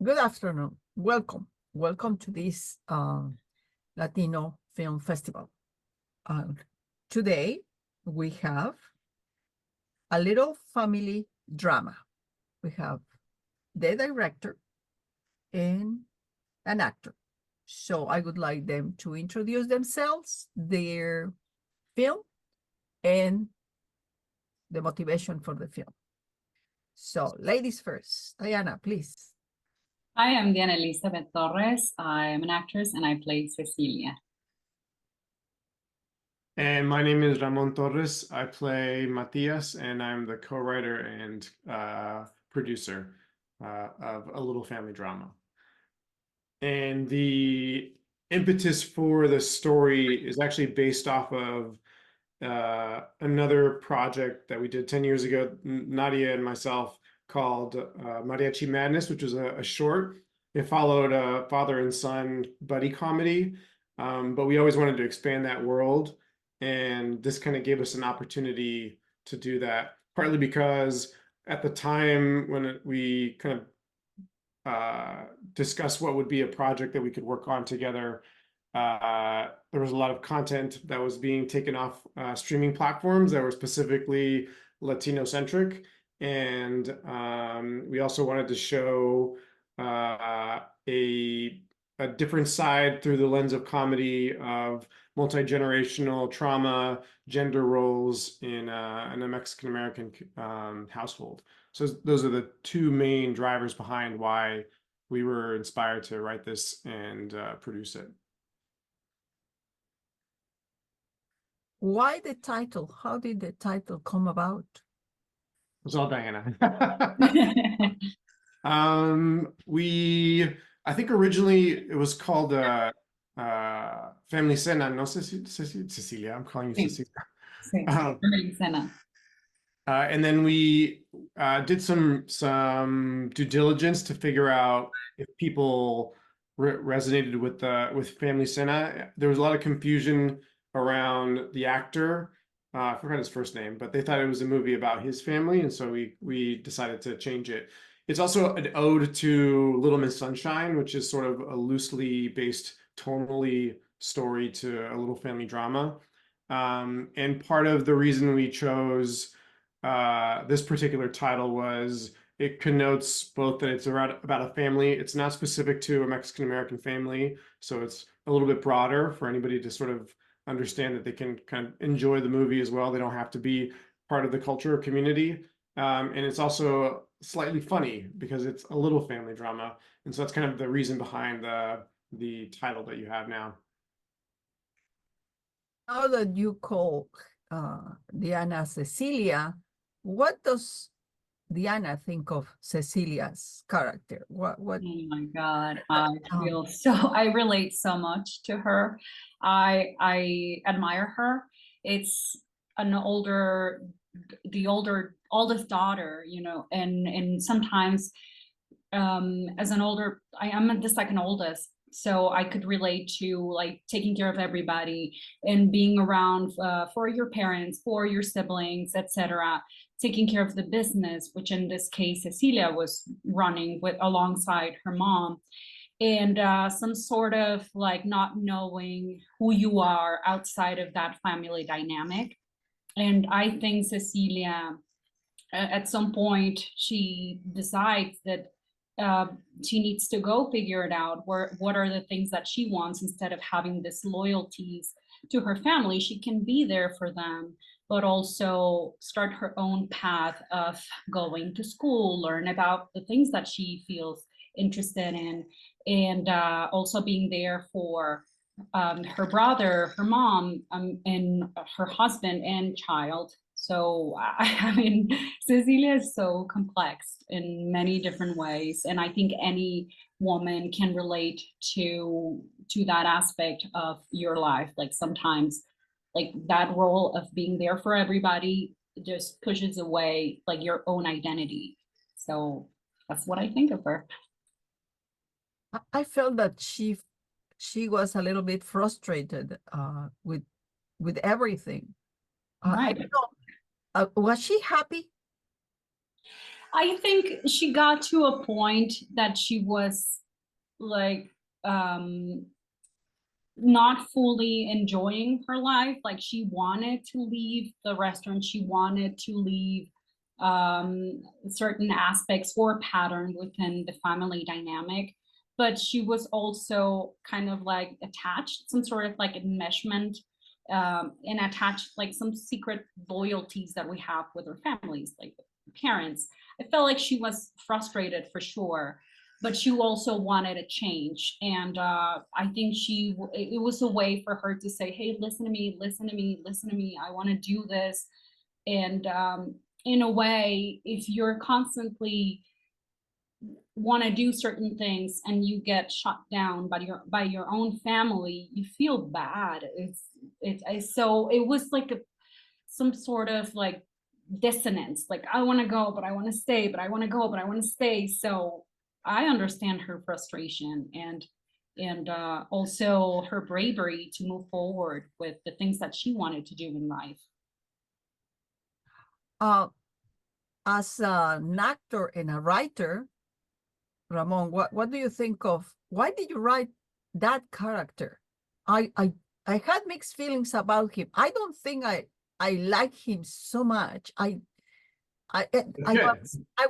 Good afternoon. Welcome. Welcome to this Latino Film Festival. Today, we have a little family drama. We have the director and an actor. So I would like them to introduce themselves, their film, and the motivation for the film. So ladies first. Diana, please. Hi, I'm Diana Elizabeth Torres. I'm an actress and I play Cecilia. And my name is Ramon Torres. I play Matias, and I'm the co-writer and producer of A Little Family Drama. And the impetus for the story is actually based off of another project that we did 10 years ago, Nadia and myself, called Mariachi Madness, which was a short. It followed a father and son buddy comedy, but we always wanted to expand that world. And this kind of gave us an opportunity to do that, partly because at the time when we kind of discussed what would be a project that we could work on together, there was a lot of content that was being taken off streaming platforms that were specifically Latino-centric. And we also wanted to show a different side through the lens of comedy of multi-generational trauma, gender roles in a Mexican-American household. So those are the two main drivers behind why we were inspired to write this and produce it. Why the title? How did the title come about? It was all Diana. I think originally it was called Family Cena, no Cecilia, I'm calling you Cecilia. Family Cena. And then we did some due diligence to figure out if people resonated with Family Cena. There was a lot of confusion around the actor. I forgot his first name, but they thought it was a movie about his family, and so we decided to change it. It's also an ode to Little Miss Sunshine, which is sort of a loosely based tonally story to A Little Family Drama. And part of the reason we chose this particular title was it connotes both that it's about a family. It's not specific to a Mexican-American family, so it's a little bit broader for anybody to sort of understand that they can kind of enjoy the movie as well. They don't have to be part of the culture or community. And it's also slightly funny because it's a little family drama. And so that's kind of the reason behind the title that you have now. Now that you call Diana Cecilia, what does Diana think of Cecilia's character? What? Oh my God, I relate so much to her. I admire her. It's the oldest daughter, you know, and sometimes as an older, I am the second oldest, so I could relate to like taking care of everybody and being around for your parents, for your siblings, etc. Taking care of the business, which in this case Cecilia was running alongside her mom, and some sort of like not knowing who you are outside of that family dynamic. And I think Cecilia, at some point, she decides that she needs to go figure it out. What are the things that she wants, instead of having this loyalties to her family? She can be there for them, but also start her own path of going to school, learn about the things that she feels interested in, and also being there for her brother, her mom, and her husband and child. So I mean, Cecilia is so complex in many different ways, and I think any woman can relate to that aspect of your life. Like sometimes, like that role of being there for everybody just pushes away like your own identity. So that's what I think of her. I felt that she was a little bit frustrated with everything. Right. I don't know. Was she happy? I think she got to a point that she was like not fully enjoying her life. Like she wanted to leave the restaurant, she wanted to leave certain aspects or pattern within the family dynamic, but she was also kind of like attached, some sort of like enmeshment, and attached like some secret loyalties that we have with our families, like parents. I felt like she was frustrated for sure, but she also wanted a change. And I think it was a way for her to say, hey, listen to me, listen to me, listen to me. I want to do this. And in a way, if you're constantly want to do certain things and you get shut down by your own family, you feel bad. So it was like some sort of like dissonance. Like I want to go, but I want to stay, but I want to go, but I want to stay. So I understand her frustration and also her bravery to move forward with the things that she wanted to do in life. As an actor and a writer, Ramon, what do you think of, why did you write that character? I had mixed feelings about him. I don't think I like him so much. I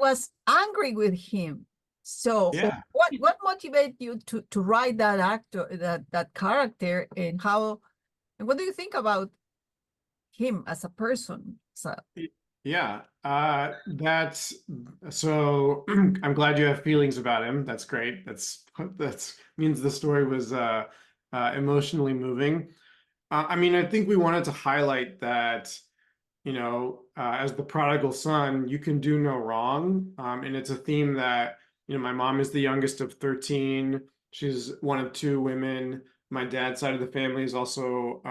was angry with him. So Yeah. what motivated you to write that actor, that character, and what do you think about him as a person? So Yeah, that's so I'm glad you have feelings about him. That's great. That's means the story was emotionally moving. I mean, I think we wanted to highlight that, you know, as the prodigal son, you can do no wrong. And it's a theme that, you know, my mom is the youngest of 13. She's one of two women. My dad's side of the family is also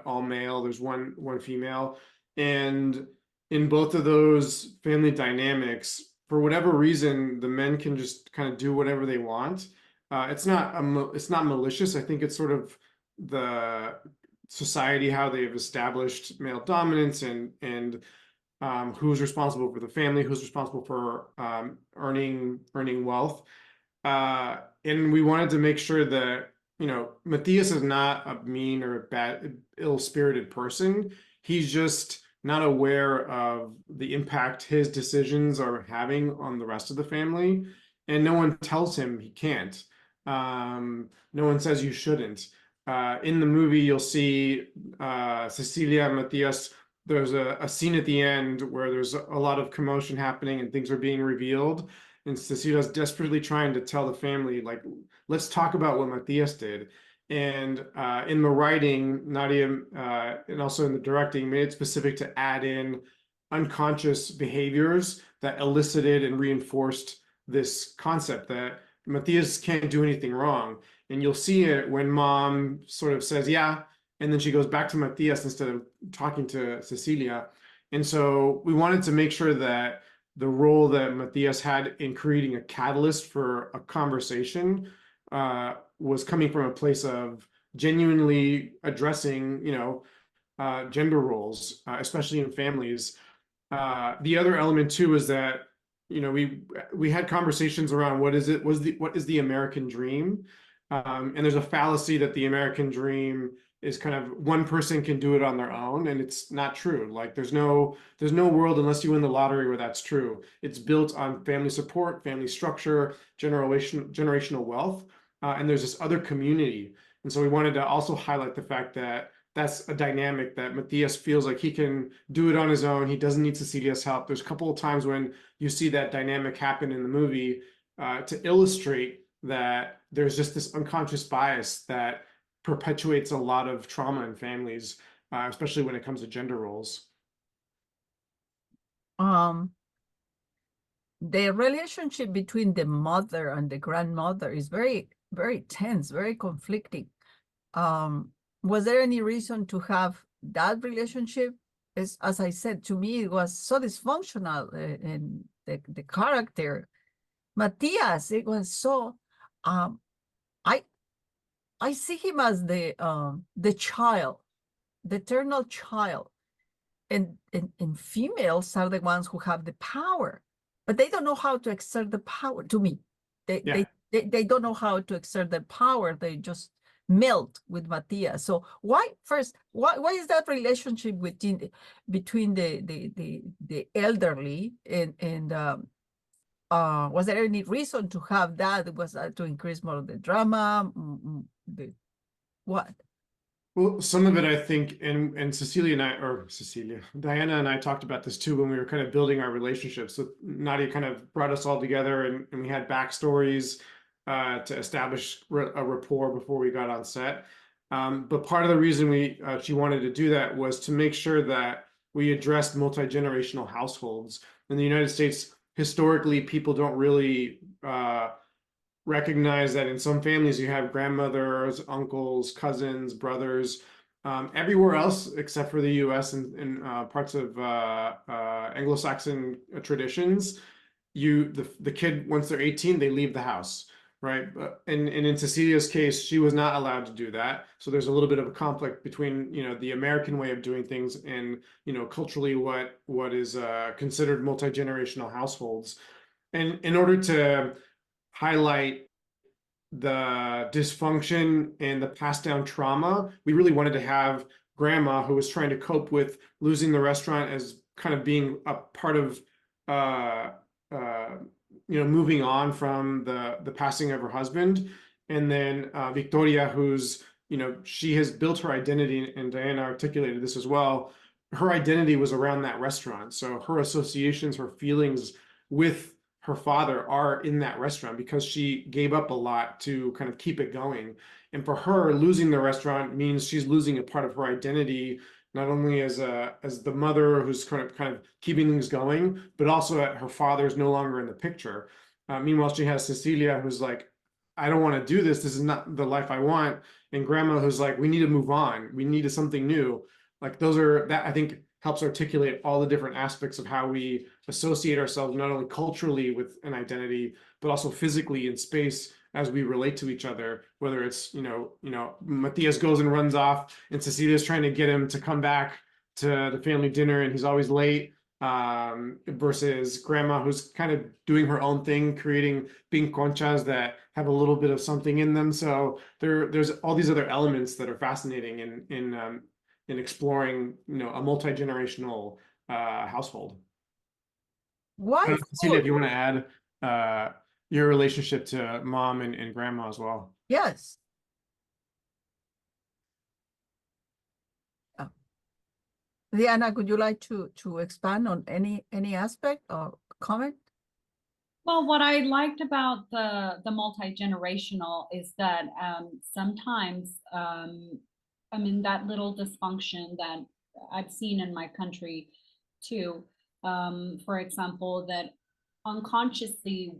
all male. There's one female. And in both of those family dynamics, for whatever reason, the men can just kind of do whatever they want. It's not malicious. I think it's sort of the society, how they've established male dominance and who's responsible for the family, who's responsible for earning wealth. And we wanted to make sure that, you know, Matthias is not a mean or a bad, ill-spirited person. He's just not aware of the impact his decisions are having on the rest of the family. And no one tells him he can't. No one says you shouldn't. In the movie, you'll see Cecilia and Matthias. There's a scene at the end where there's a lot of commotion happening and things are being revealed. And Cecilia's desperately trying to tell the family, like, let's talk about what Matthias did. And in the writing, Nadia, and also in the directing, made it specific to add in unconscious behaviors that elicited and reinforced this concept that Matthias can't do anything wrong. And you'll see it when mom sort of says, yeah, and then she goes back to Matthias instead of talking to Cecilia. And so we wanted to make sure that the role that Matthias had in creating a catalyst for a conversation was coming from a place of genuinely addressing, you know, gender roles, especially in families. The other element too is that, you know, we had conversations around what is the American dream, and there's a fallacy that the American dream is kind of one person can do it on their own, and it's not true. Like there's no world unless you win the lottery where that's true. It's built on family support, family structure, generational wealth, and there's this other community. And so we wanted to also highlight the fact that that's a dynamic that Matthias feels like he can do it on his own. He doesn't need Cecilia's help. There's a couple of times when you see that dynamic happen in the movie to illustrate that there's just this unconscious bias that perpetuates a lot of trauma in families, especially when it comes to gender roles. The relationship between the mother and the grandmother is very, very tense, very conflicting. Was there any reason to have that relationship? As I said, to me, it was so dysfunctional in the character. Matthias, it was so, I see him as the child, the eternal child. And females are the ones who have the power. but they don't know how to exert the power. To me, Yeah. they don't know how to exert their power. They just melt with Matias. So why is that relationship between the elderly and was there any reason to have that? Was that to increase more of the drama? What? Well, some of it, I think, and Diana and I talked about this too when we were kind of building our relationship. So Nadia kind of brought us all together, and we had backstories to establish a rapport before we got on set. But part of the reason she wanted to do that was to make sure that we addressed multi-generational households. In the United States, historically, people don't really recognize that in some families you have grandmothers, uncles, cousins, brothers. Everywhere else except for the US and parts of Anglo-Saxon traditions, the kid, once they're 18, they leave the house, right? And in Cecilia's case, she was not allowed to do that. So there's a little bit of a conflict between, the American way of doing things and, culturally what is considered multi-generational households. And in order to highlight the dysfunction and the passed down trauma, we really wanted to have grandma, who was trying to cope with losing the restaurant, as kind of being a part of moving on from the passing of her husband. And then Victoria, who's she has built her identity, and Diana articulated this as well. Her identity was around that restaurant, so her associations, her feelings with her father are in that restaurant because she gave up a lot to kind of keep it going. And for her, losing the restaurant means she's losing a part of her identity, not only as the mother who's kind of keeping things going, but also that her father's no longer in the picture. Meanwhile, she has Cecilia, who's like, I don't want to do this. This is not the life I want. And grandma, who's like, we need to move on. We need something new. Like that I think helps articulate all the different aspects of how we associate ourselves, not only culturally with an identity, but also physically in space as we relate to each other. Whether it's, Matias goes and runs off, and Cecilia's trying to get him to come back to the family dinner, and he's always late, versus grandma, who's kind of doing her own thing, creating bean conchas that have a little bit of something in them. So there's all these other elements that are fascinating in exploring, a multi-generational household. Why Cecilia, if food? you want to add your relationship to mom and grandma as well. Yes. Diana, would you like to expand on any aspect or comment? Well, what I liked about the multi-generational is that sometimes, that little dysfunction that I've seen in my country too, for example, that unconsciously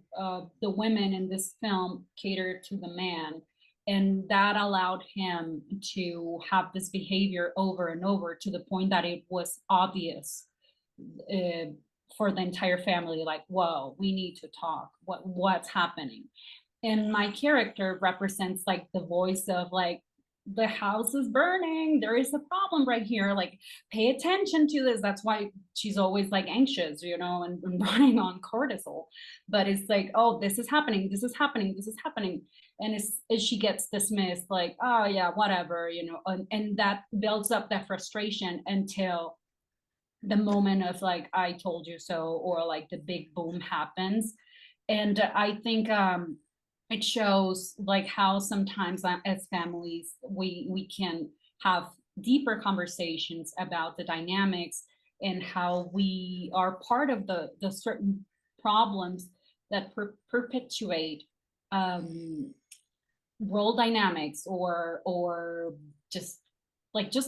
the women in this film cater to the man, and that allowed him to have this behavior over and over to the point that it was obvious for the entire family, like, whoa, we need to talk. What's happening? And my character represents like the voice of like, the house is burning, there is a problem right here, like pay attention to this. That's why she's always like anxious, and running on cortisol. But it's like, oh, this is happening, this is happening, this is happening. And as she gets dismissed, like, oh yeah, whatever, and that builds up that frustration until the moment of like, I told you so, or like the big boom happens. And I think it shows like how sometimes as families we can have deeper conversations about the dynamics and how we are part of the certain problems that perpetuate role dynamics, or just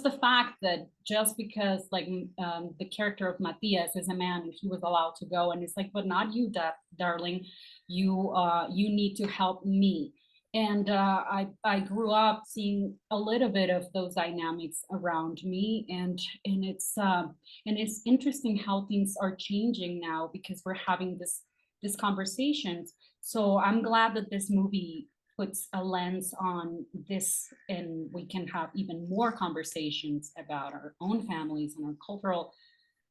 the fact that just because like the character of Matias is a man and he was allowed to go, and it's like, but not you, darling, you need to help me. And I grew up seeing a little bit of those dynamics around me, and it's interesting how things are changing now because we're having this conversations. So I'm glad that this movie puts a lens on this, and we can have even more conversations about our own families and our cultural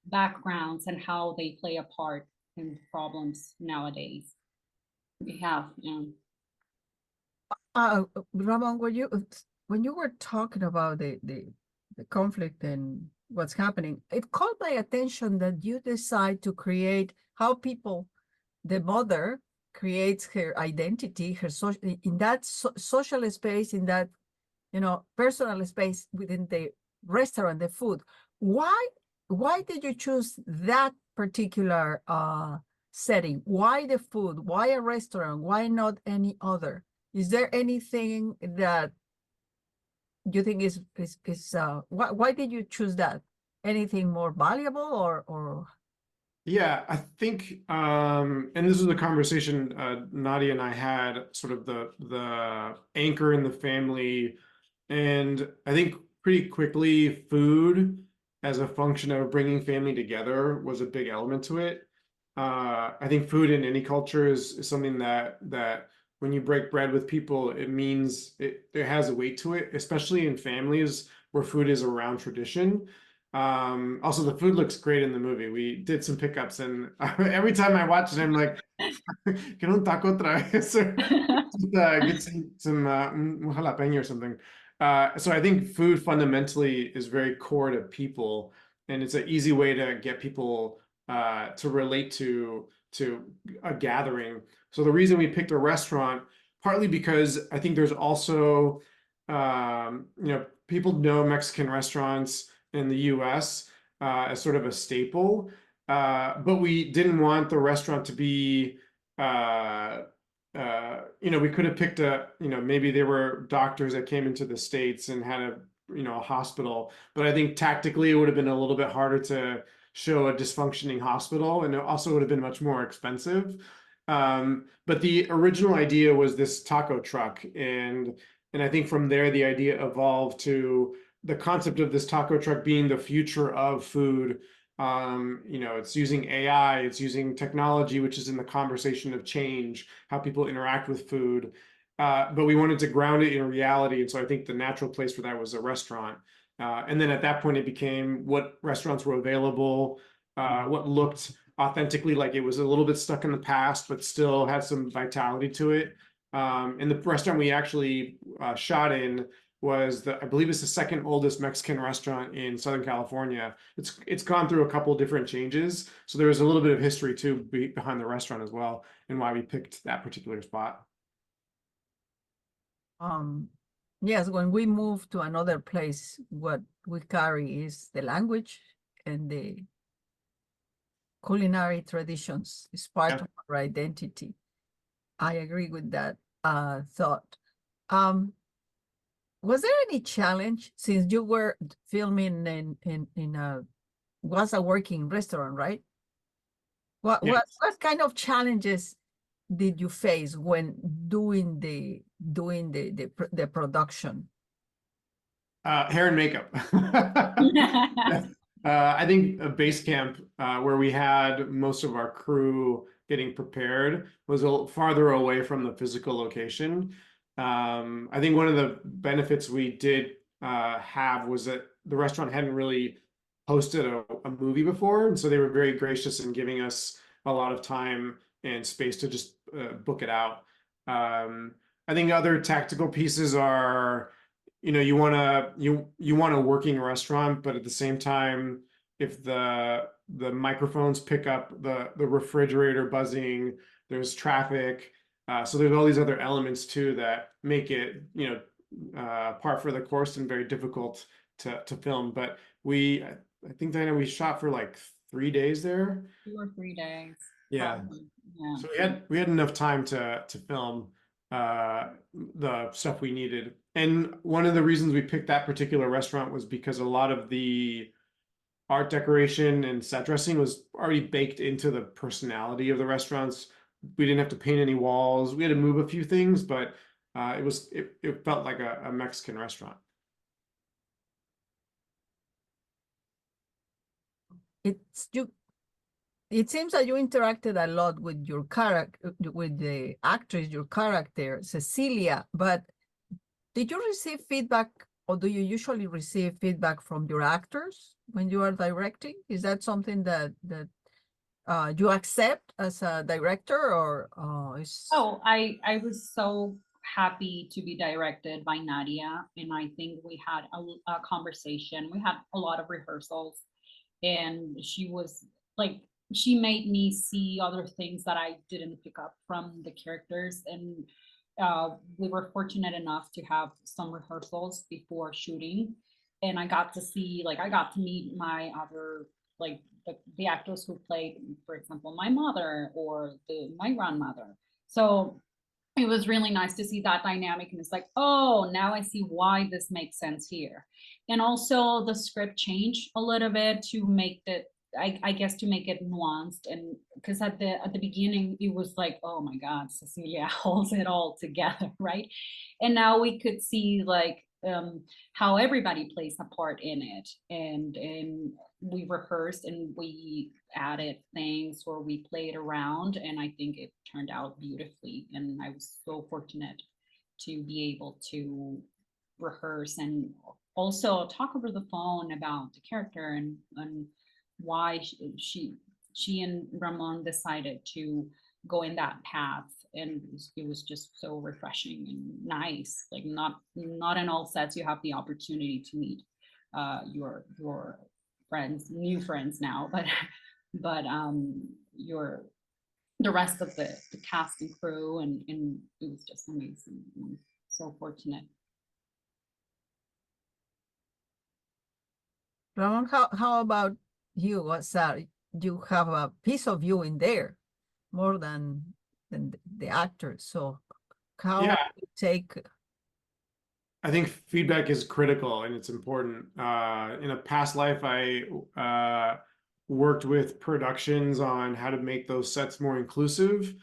backgrounds and how they play a part and problems nowadays. We have, Ramon, when you were talking about the conflict and what's happening, it caught my attention that you decide to create how people, the mother creates her identity, her social in that social space, in that personal space within the restaurant, the food. Why did you choose that particular setting? Why the food? Why a restaurant? Why not any other? Is there anything that you think is why did you choose that? Anything more valuable or Yeah, I think, and this was a conversation Nadia and I had, sort of the anchor in the family, and I think pretty quickly food as a function of bringing family together was a big element to it. I think food in any culture is something that when you break bread with people, it means it has a weight to it, especially in families where food is around tradition. Also the food looks great in the movie. We did some pickups, and every time I watch it, I'm like, "Quiero un taco otra vez," or get some un jalapeno or something. So I think food fundamentally is very core to people, and it's an easy way to get people to relate to a gathering. So the reason we picked a restaurant, partly because I think there's also people know Mexican restaurants in the US as sort of a staple, but we didn't want the restaurant to be we could have picked maybe there were doctors that came into the States and had a hospital, but I think tactically it would have been a little bit harder to show a dysfunctioning hospital, and it also would have been much more expensive. But the original idea was this taco truck, and I think from there the idea evolved to the concept of this taco truck being the future of food. It's using AI, it's using technology, which is in the conversation of change, how people interact with food. But we wanted to ground it in reality. And so I think the natural place for that was a restaurant. And then at that point, it became what restaurants were available, what looked authentically like it was a little bit stuck in the past, but still had some vitality to it. And the restaurant we actually shot in was I believe it's the second oldest Mexican restaurant in Southern California. It's gone through a couple different changes, so there was a little bit of history too behind the restaurant as well, and why we picked that particular spot. Yes, when we move to another place, what we carry is the language and the culinary traditions. It's part of our identity. I agree with that thought. Was there any challenge, since you were filming in was a working restaurant, right? What kind of challenges did you face when doing the production? Hair and makeup. I think a base camp where we had most of our crew getting prepared was a little farther away from the physical location. I think one of the benefits we did have was that the restaurant hadn't really hosted a movie before, and so they were very gracious in giving us a lot of time and space to just book it out. I think other tactical pieces are, you want a working restaurant, but at the same time, if the microphones pick up the refrigerator buzzing, there's traffic. So there's all these other elements too that make it, par for the course and very difficult to film. But I think, Diana, we shot for like 3 days there. 2 or 3 days. Yeah. Probably. Yeah. So we had enough time to film the stuff we needed. And one of the reasons we picked that particular restaurant was because a lot of the art decoration and set dressing was already baked into the personality of the restaurants. We didn't have to paint any walls. We had to move a few things, but it felt like a Mexican restaurant. It seems that you interacted a lot with your character, with the actress, your character, Cecilia, but did you receive feedback, or do you usually receive feedback from your actors when you are directing? Is that something that you accept as a director, or Oh, I was so happy to be directed by Nadia, and I think we had a conversation. We had a lot of rehearsals, and she was like, she made me see other things that I didn't pick up from the characters, and we were fortunate enough to have some rehearsals before shooting, and I got to see, like, I got to meet my other, like, the actors who played, for example, my mother or my grandmother. So it was really nice to see that dynamic, and it's like, oh, now I see why this makes sense here. And also the script changed a little bit to make it, I guess, to make it nuanced, and because at the beginning it was like, oh my God, Cecilia holds it all together, right? And now we could see, like, how everybody plays a part in it, and we rehearsed and we added things, or we played around, and I think it turned out beautifully, and I was so fortunate to be able to rehearse and also talk over the phone about the character, and why she and Ramon decided to go in that path, and it was just so refreshing and nice. Like, not in all sets you have the opportunity to meet your friends, new friends now, but your the rest of the cast and crew, and it was just amazing. I'm so fortunate. Ramon, how about you? What's you have a piece of you in there more than the actors. So how Yeah. do you take? I think feedback is critical and it's important. In a past life, I worked with productions on how to make those sets more inclusive.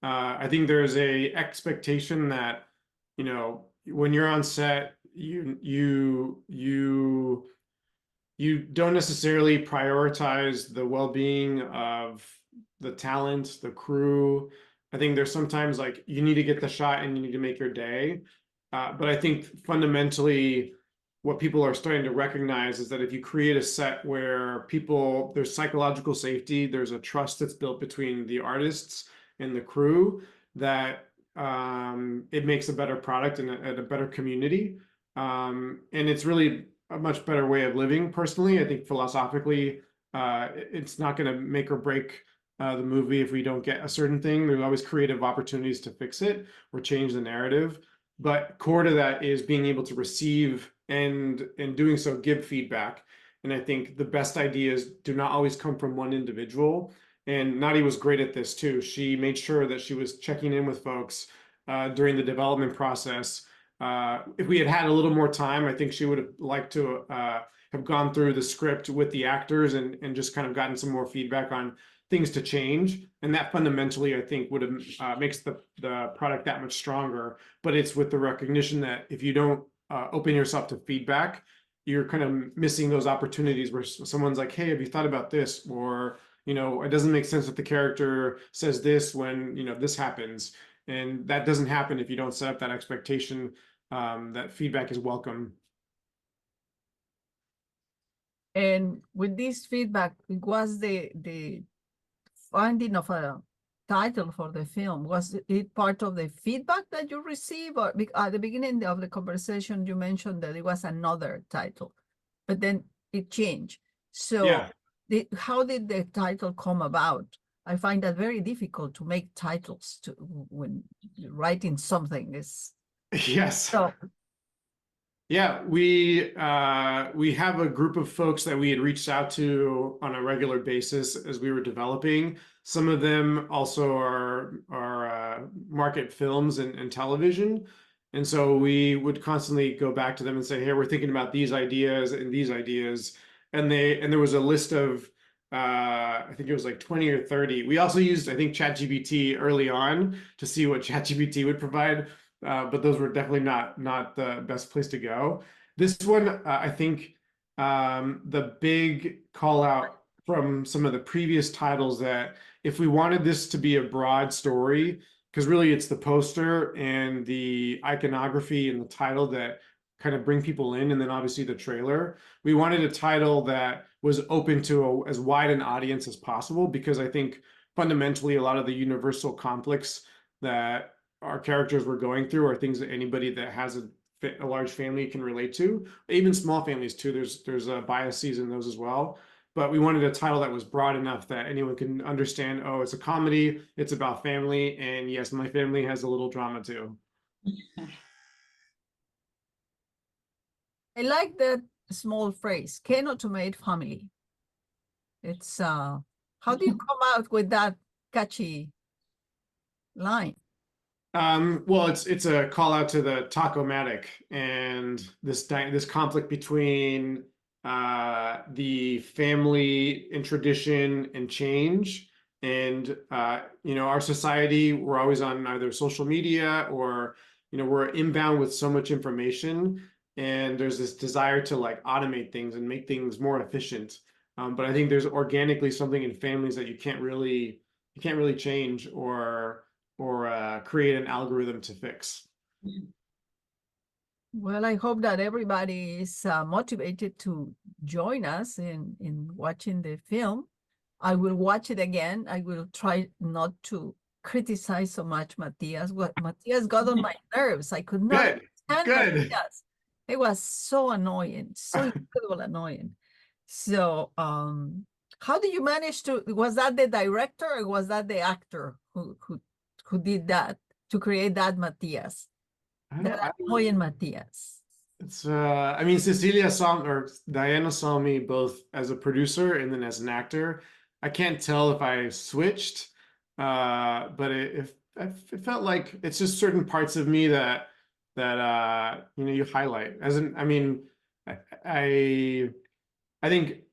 I think there's a expectation that, you know, when you're on set, you don't necessarily prioritize the well-being of the talent, the crew. I think there's sometimes like you need to get the shot and you need to make your day. But I think fundamentally, what people are starting to recognize is that if you create a set where there's psychological safety, there's a trust that's built between the artists and the crew, that it makes a better product and a better community. And it's really a much better way of living. Personally, I think philosophically, it's not going to make or break the movie if we don't get a certain thing. There's always creative opportunities to fix it or change the narrative. But core to that is being able to receive and in doing so give feedback. And I think the best ideas do not always come from one individual. And Nadi was great at this too. She made sure that she was checking in with folks during the development process. If we had had a little more time, I think she would have liked to have gone through the script with the actors and just kind of gotten some more feedback on things to change. And that fundamentally, I think, would have makes the product that much stronger. But it's with the recognition that if you don't open yourself to feedback, you're kind of missing those opportunities where someone's like, hey, have you thought about this? Or, you know, it doesn't make sense that the character says this when, you know, this happens. And that doesn't happen if you don't set up that expectation that feedback is welcome. And with this feedback, was the finding of a title for the film, was it part of the feedback that you received, or at the beginning of the conversation you mentioned that it was another title, but then it changed? So yeah. How did the title come about? I find that very difficult to make titles when writing something is. Yes. So yeah, we have a group of folks that we had reached out to on a regular basis as we were developing. Some of them also are market films and television. And so we would constantly go back to them and say, hey, we're thinking about these ideas and these ideas. And there was a list of I think it was like 20 or 30. We also used, I think, ChatGPT early on to see what ChatGPT would provide. But those were definitely not the best place to go. This one, I think the big call out from some of the previous titles that if we wanted this to be a broad story, because really it's the poster and the iconography and the title that kind of bring people in, and then obviously the trailer. We wanted a title that was open to as wide an audience as possible, because I think fundamentally a lot of the universal conflicts that our characters were going through are things that anybody that has a large family can relate to, even small families too. There's biases in those as well. But we wanted a title that was broad enough that anyone can understand, oh, it's a comedy, it's about family, and yes, my family has a little drama too. I like that small phrase, "can automate family." It's how do you come out with that catchy line? Well, it's a call out to the Taco-matic and this conflict between the family and tradition and change. And our society, we're always on either social media or we're inbound with so much information, and there's this desire to like automate things and make things more efficient. But I think there's organically something in families that you can't really change or create an algorithm to fix. Well, I hope that everybody is motivated to join us in watching the film. I will watch it again. I will try not to criticize so much Matias. What Matias got on my nerves. I could not stand Matias. It was so annoying, so incredible annoying. So, how did you manage to? Was that the director or was that the actor who did that to create that Matias? That annoying Matias. It's I mean, Cecilia Diana saw me both as a producer and then as an actor. I can't tell if I switched, but it felt like it's just certain parts of me that you highlight. I mean, I think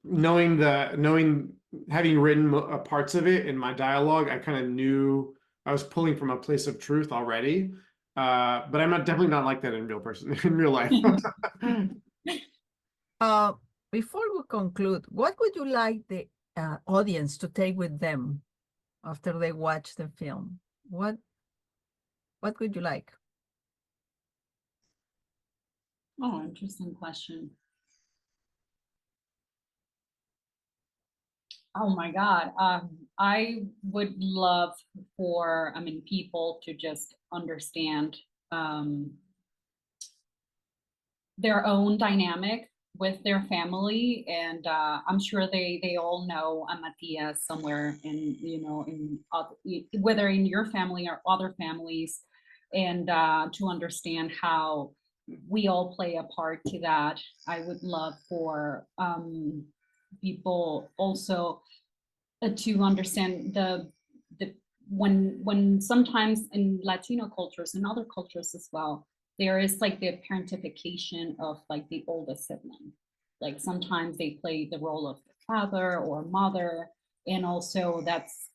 having written parts of it in my dialogue, I kind of knew I was pulling from a place of truth already. But I'm definitely not like that in real life. Before we conclude, what would you like the audience to take with them after they watch the film? What would you like? Oh, interesting question. Oh my God. I would love for, people to just understand their own dynamic with their family. And I'm sure they all know a Matias somewhere whether in your family or other families, and to understand how we all play a part to that. I would love for people also to understand when sometimes in Latino cultures and other cultures as well, there is like the parentification of like the oldest sibling. Like sometimes they play the role of the father or mother, and also that's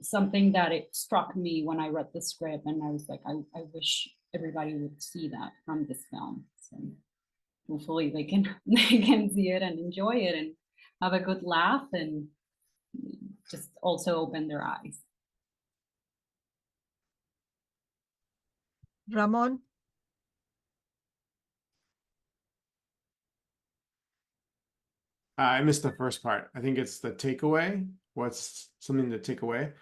something that it struck me when I read the script, and I was like, I wish everybody would see that from this film. So hopefully they can see it and enjoy it and have a good laugh and just also open their eyes. Ramon? I missed the first part. I think it's the takeaway. What's something to take away?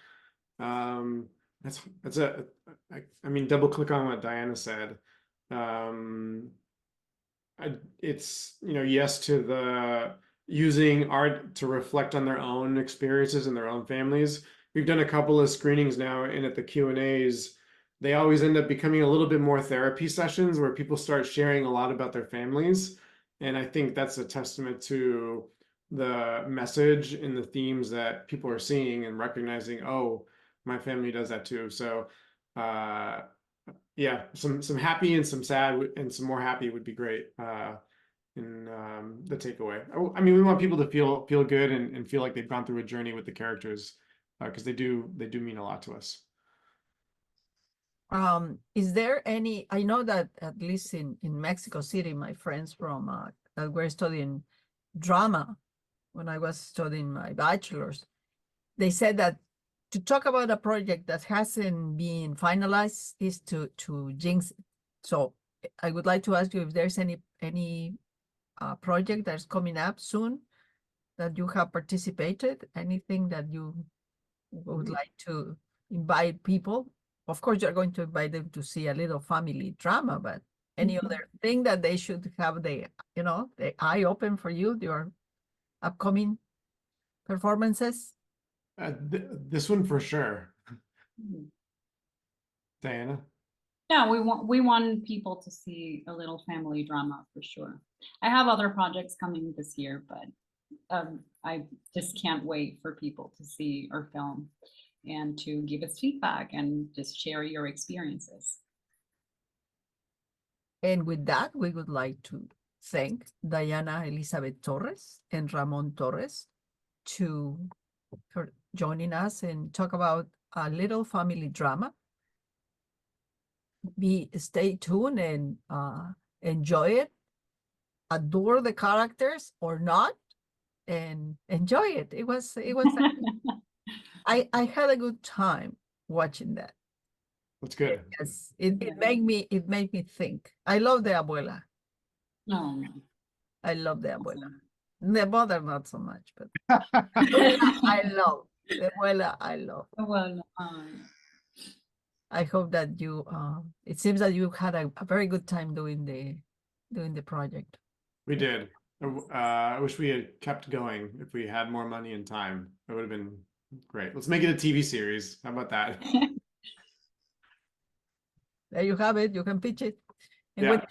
I mean, double click on what Diana said. It's yes to the using art to reflect on their own experiences and their own families. We've done a couple of screenings now, and at the Q&As, they always end up becoming a little bit more therapy sessions where people start sharing a lot about their families. And I think that's a testament to the message and the themes that people are seeing and recognizing, oh, my family does that too. So yeah, some happy and some sad and some more happy would be great in the takeaway. I mean, we want people to feel good and feel like they've gone through a journey with the characters, because they do mean a lot to us. Is there any, I know that at least in Mexico City, my friends from that were studying drama when I was studying my bachelor's, they said that to talk about a project that hasn't been finalized is to jinx it. So I would like to ask you if there's any project that's coming up soon that you have participated, anything that you would like to invite people. Of course, you're going to invite them to see a little family drama, but any Mhm. other thing that they should have the eye open for you, your upcoming performances? This one for sure. Mhm. Diana? Yeah, we want people to see a little family drama for sure. I have other projects coming this year, but I just can't wait for people to see our film and to give us feedback and just share your experiences. And with that, we would like to thank Diana Elizabeth Torres and Ramon Torres for joining us and talk about a little family drama. Stay tuned and enjoy it. Adore the characters or not, and enjoy it. It was I had a good time watching that. That's good. Yes, it Yeah. made me think. I love the abuela. No, no. I love the abuela. Awesome. The mother not so much, but I love the abuela. I love. Well, I hope that you. It seems that you had a very good time doing the project. We did. I wish we had kept going. If we had more money and time, it would have been great. Let's make it a TV series. How about that? There you have it. You can pitch it. And Yeah. with